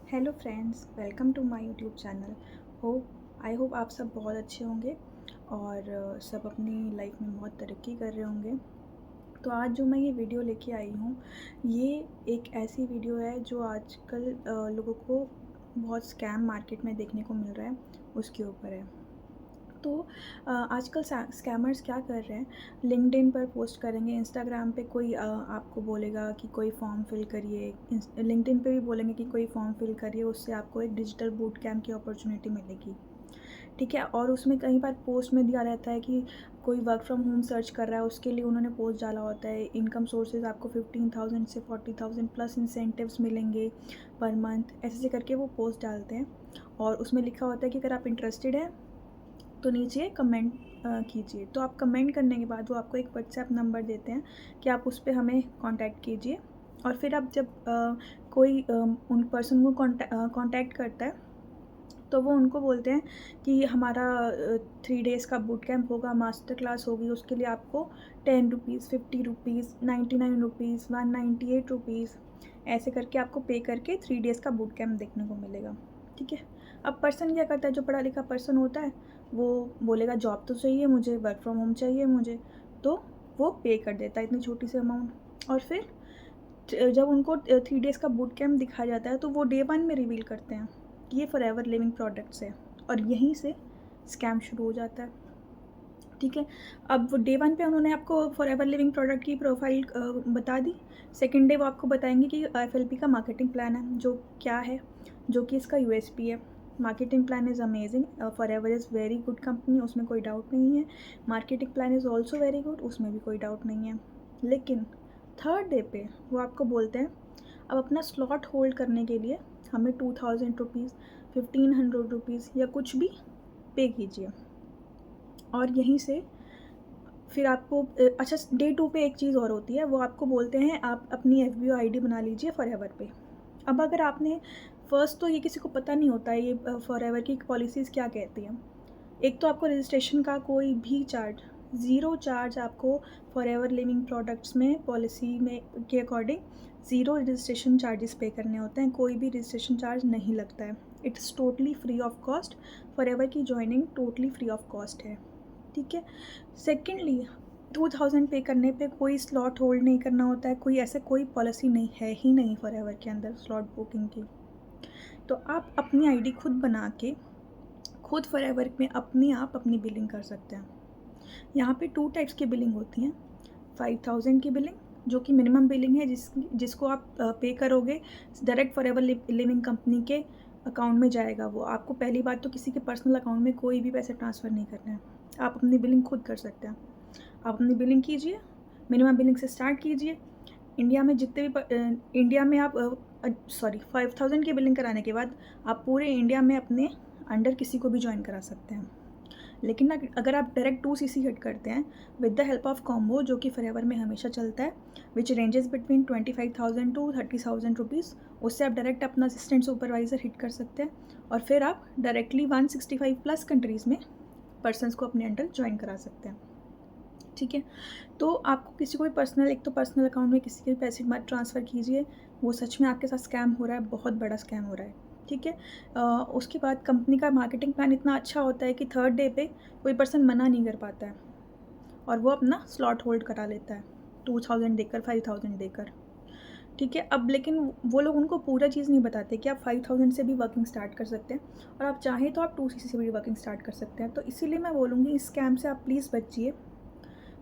Hello friends, welcome to my YouTube channel. I hope आप सब बहुत अच्छे होंगे और सब अपनी लाइफ में बहुत तरक्की कर रहे होंगे। तो आज जो मैं ये वीडियो लेके आई हूँ, ये एक ऐसी वीडियो है जो आजकल लोगों को बहुत स्कैम मार्केट में देखने को मिल रहा है, उसके ऊपर है। तो आजकल स्कैमर्स क्या कर रहे हैं, लिंक्डइन पर पोस्ट करेंगे, इंस्टाग्राम पे कोई आपको बोलेगा कि कोई फॉर्म फिल करिए, लिंक्डइन पे भी बोलेंगे कि कोई फॉर्म फिल करिए, उससे आपको एक डिजिटल बूट कैम्प की अपॉर्चुनिटी मिलेगी। ठीक है, और उसमें कई बार पोस्ट में दिया रहता है कि कोई वर्क फ्रॉम होम सर्च कर रहा है, उसके लिए उन्होंने पोस्ट डाला होता है, इनकम सोर्सेज आपको 15,000 से 40,000 प्लस इंसेंटिव्स मिलेंगे पर मंथ, ऐसे ऐसे करके वो पोस्ट डालते हैं। और उसमें लिखा होता है कि अगर आप इंटरेस्टेड हैं तो नीचे कमेंट कीजिए। तो आप कमेंट करने के बाद वो आपको एक व्हाट्सएप नंबर देते हैं कि आप उस पर हमें कांटेक्ट कीजिए। और फिर आप जब कोई उन पर्सन को कांटेक्ट करता है तो वो उनको बोलते हैं कि हमारा 3 डेज़ का बूट कैंप होगा, मास्टर क्लास होगी, उसके लिए आपको 10 रुपीज़, 50 रुपीज़, 99 रुपीज़, 198 रुपीज़ ऐसे करके आपको पे करके 3 डेज़ का बूट कैंप देखने को मिलेगा। ठीक है, अब पर्सन क्या करता है, जो पढ़ा लिखा पर्सन होता है वो बोलेगा जॉब तो चाहिए मुझे, वर्क फ्रॉम होम चाहिए मुझे, तो वो पे कर देता है इतनी छोटी सी अमाउंट। और फिर जब उनको 3 डेज़ का बूट कैंप दिखाया जाता है तो वो डे 1 में रिवील करते हैं कि ये फॉरएवर लिविंग प्रोडक्ट्स है, और यहीं से स्कैम शुरू हो जाता है। ठीक है, अब वो डे 1 पे उन्होंने आपको फॉरएवर लिविंग प्रोडक्ट की प्रोफाइल बता दी। सेकंड डे वो आपको बताएंगे कि एफएलपी का मार्केटिंग प्लान है, जो क्या है, जो कि इसका यूएसपी है। Marketing plan is amazing, forever is very good company, उसमें कोई डाउट नहीं है। Marketing plan is also very good, उसमें भी कोई डाउट नहीं है। लेकिन थर्ड डे पे वो आपको बोलते हैं अब अपना स्लॉट होल्ड करने के लिए हमें 2,000 रुपीज़, 1,500 रुपीज़ या कुछ भी पे कीजिए। और यहीं से फिर आपको अच्छा, डे 2 पे एक चीज़ और होती है, वो आपको बोलते हैं आप अपनी एफबीओ आईडी बना लीजिए फॉरएवर पे। अब अगर आपने फर्स्ट, तो ये किसी को पता नहीं होता है ये फॉरएवर की पॉलिसीज़ क्या कहती हैं। एक तो आपको रजिस्ट्रेशन का कोई भी चार्ज, ज़ीरो चार्ज आपको फॉरएवर लिविंग प्रोडक्ट्स में पॉलिसी में के अकॉर्डिंग ज़ीरो रजिस्ट्रेशन चार्जेस पे करने होते हैं, कोई भी रजिस्ट्रेशन चार्ज नहीं लगता है। It's totally free of cost, forever की joining totally free of cost है। ठीक है, सेकेंडली 2,000 पे करने पे कोई स्लॉट होल्ड नहीं करना होता है, कोई ऐसा कोई पॉलिसी नहीं है ही नहीं फॉरएवर के अंदर स्लॉट बुकिंग की। तो आप अपनी आईडी खुद बना के खुद फॉरएवर में अपने आप अपनी बिलिंग कर सकते हैं। यहाँ पे 2 टाइप्स की बिलिंग होती हैं। 5,000 की बिलिंग, जो कि मिनिमम बिलिंग है, जिसको आप पे करोगे डायरेक्ट फॉरएवर लिविंग कंपनी के अकाउंट में जाएगा। वो आपको पहली बात तो किसी के पर्सनल अकाउंट में कोई भी पैसे ट्रांसफ़र नहीं करने हैं, आप अपनी बिलिंग खुद कर सकते हैं। आप अपनी बिलिंग कीजिए, मिनिमम बिलिंग से स्टार्ट कीजिए। इंडिया में जितने भी इंडिया में आप 5,000 की बिलिंग कराने के बाद आप पूरे इंडिया में अपने अंडर किसी को भी ज्वाइन करा सकते हैं। लेकिन अगर आप डायरेक्ट 2 CC हिट करते हैं with the help of combo, जो कि फॉरएवर में हमेशा चलता है, विच रेंजेस बिटवीन 25,000 टू 30,000 रुपीज़, उससे आप डायरेक्ट अपना असिस्टेंट सुपरवाइज़र हिट कर सकते हैं। और फिर आप डायरेक्टली 165 प्लस कंट्रीज़ में पर्सनस को अपने अंडर ज्वाइन करा सकते हैं। ठीक है, तो आपको किसी को भी पर्सनल, एक तो पर्सनल अकाउंट में किसी के भी पैसे मत ट्रांसफ़र कीजिए, वो सच में आपके साथ स्कैम हो रहा है, बहुत बड़ा स्कैम हो रहा है। ठीक है, उसके बाद कंपनी का मार्केटिंग प्लान इतना अच्छा होता है कि थर्ड डे पे कोई पर्सन मना नहीं कर पाता है और वो अपना स्लॉट होल्ड करा लेता है 2,000 देकर, 5,000 देकर। ठीक है, अब लेकिन वो लोग उनको पूरा चीज़ नहीं बताते कि आप 5,000 से भी वर्किंग स्टार्ट कर सकते हैं, और आप चाहें तो आप 2 CC से भी वर्किंग स्टार्ट कर सकते हैं। तो इसीलिए मैं बोलूँगी इस स्कैम से आप प्लीज़ बचिए,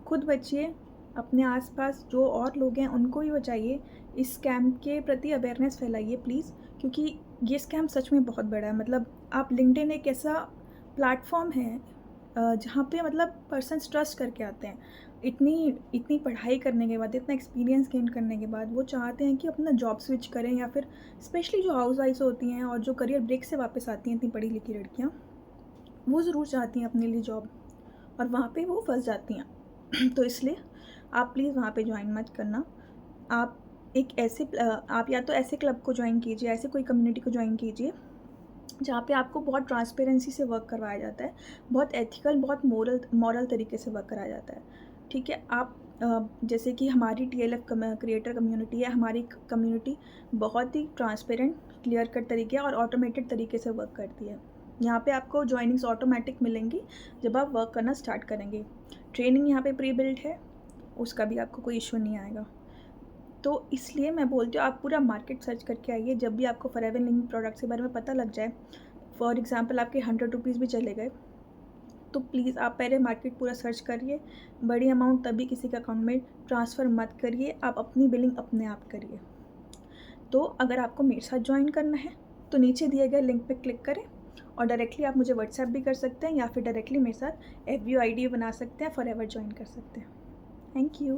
खुद बचिए, अपने आसपास जो और लोग हैं उनको भी बचाइए, इस स्कैम के प्रति अवेयरनेस फैलाइए प्लीज़, क्योंकि ये स्कैम सच में बहुत बड़ा है। मतलब आप, लिंक्डइन एक ऐसा प्लेटफॉर्म है जहाँ पे मतलब पर्सन्स ट्रस्ट करके आते हैं। इतनी इतनी पढ़ाई करने के बाद, इतना एक्सपीरियंस गेन करने के बाद वो चाहते हैं कि अपना जॉब स्विच करें, या फिर स्पेशली जो हाउस वाइफ्स होती हैं और जो करियर ब्रेक से वापस आती हैं, इतनी पढ़ी लिखी लड़कियाँ, वो ज़रूर चाहती हैं अपने लिए जॉब, और वहाँ पे वो फंस जाती हैं। तो इसलिए आप प्लीज़ वहाँ पे ज्वाइन मत करना। आप एक ऐसे आप या तो ऐसे क्लब को ज्वाइन कीजिए, ऐसे कोई कम्युनिटी को ज्वाइन कीजिए जहाँ पे आपको बहुत ट्रांसपेरेंसी से वर्क करवाया जाता है, बहुत एथिकल, बहुत मोरल तरीके से वर्क कराया जाता है। ठीक है, आप जैसे कि हमारी TLF क्रिएटर कम्युनिटी है, हमारी कम्युनिटी बहुत ही ट्रांसपेरेंट, क्लियर कट तरीके और ऑटोमेटेड तरीके से वर्क करती है। यहाँ पे आपको जॉइनिंग्स ऑटोमेटिक मिलेंगी जब आप वर्क करना स्टार्ट करेंगे। ट्रेनिंग यहाँ पे प्री बिल्ट है, उसका भी आपको कोई इशू नहीं आएगा। तो इसलिए मैं बोलती हूँ आप पूरा मार्केट सर्च करके आइए। जब भी आपको फॉरएवर लिविंग प्रोडक्ट्स के बारे में पता लग जाए, फॉर एग्ज़ाम्पल आपके 100 रुपीज़ भी चले गए, तो प्लीज़ आप पहले मार्केट पूरा सर्च करिए। बड़ी अमाउंट तभी किसी के अकाउंट में ट्रांसफ़र मत करिए, आप अपनी बिलिंग अपने आप करिए। तो अगर आपको मेरे साथ ज्वाइन करना है तो नीचे दिए गए लिंक पे क्लिक करें और डायरेक्टली आप मुझे व्हाट्सएप भी कर सकते हैं या फिर डायरेक्टली मेरे साथ FBO ID बना सकते हैं, फॉरएवर ज्वाइन कर सकते हैं। Thank you.